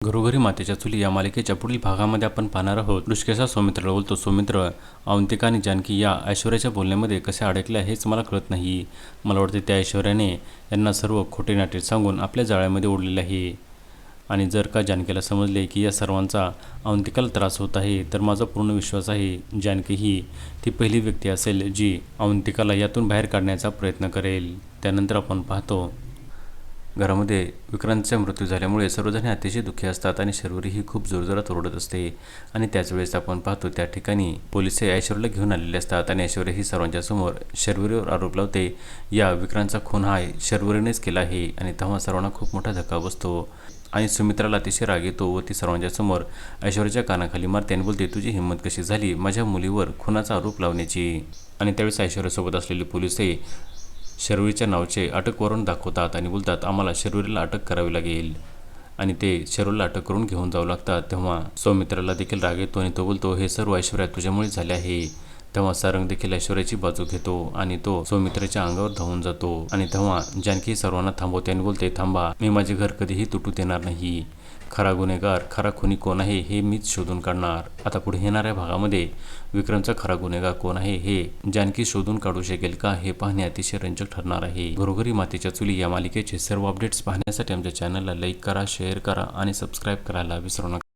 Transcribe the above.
घरोघरी मातेच्या चुली या मालिकेच्या पुढील भागामध्ये आपण पाहणार आहोत. ऋषिकेश सौमित्राला बोलतो, सौमित्र, अवंतिका आणि जानकी या ऐश्वर्याच्या बोलण्यामध्ये कसे अडकल्या हेच मला कळत नाही. मला वाटते त्या ऐश्वर्याने यांना सर्व खोटे नाटे सांगून आपल्या जाळ्यामध्ये ओढलेले आहे. आणि जर का जानकीला समजले की या सर्वांचा अवंतिकाला त्रास होत आहे तर माझा पूर्ण विश्वास आहे जानकी ही ती पहिली व्यक्ती असेल जी अवंतिकाला यातून बाहेर काढण्याचा प्रयत्न करेल. त्यानंतर आपण पाहतो घरामध्ये विक्रांतचा मृत्यू झाल्यामुळे सर्वजण अतिशय दुःखी असतात आणि शर्वरी ही खूप जोरजोरात ओरडत असते. आणि त्याच वेळेस आपण पाहतो त्या ठिकाणी पोलिस ऐश्वर्याला घेऊन आलेले असतात आणि ऐश्वर्या ही सर्वांच्या समोर शर्वरीवर आरोप लावते, या विक्रांतचा खून हा शर्वरीनेच केला आहे. आणि तेव्हा सर्वांना खूप मोठा धक्का बसतो आणि सुमित्राला अतिशय राग येतो व ती सर्वांच्या समोर ऐश्वर्याच्या कानाखाली मारते आणि बोलते, तुझी हिंमत कशी झाली माझ्या मुलीवर खुनाचा आरोप लावण्याची. आणि त्यावेळेस ऐश्वर्यासोबत असलेले पोलिस शर्वरीच्या नावाचे अटक वॉरंट दाखवतात आणि बोलतात, आम्हाला शर्वरीला अटक करावी लागेल. आणि ते शर्वरीला अटक करून घेऊन जाऊ लागतात. तेव्हा सौमित्राला देखील राग येतो आणि तो बोलतो, हे सर्व ऐश्वर्या तुझ्यामुळे झाले आहे. तेव्हा सारंग देखील ऐश्वर्याची बाजू घेतो आणि तो सौमित्राच्या अंगावर धावून जातो. आणि तेव्हा जानकी सर्वांना थांबवते आणि बोलते, थांबा, मी माझे घर कधीही तुटू देणार नाही. खरा गुन्हेगार, खरा खुनी कोण आहे हे मीच शोधून काढणार. आता पुढे येणाऱ्या भागामध्ये विक्रमचा खरा गुन्हेगार कोण आहे हे जानकी शोधून काढू शकेल का हे पाहणे अतिशय रंजक ठरणार आहे. घरोघरी मातेच्या चुली या मालिकेचे सर्व अपडेट्स पाहण्यासाठी आमच्या चॅनलला लाईक करा, शेअर करा आणि सबस्क्राईब करायला विसरू नका.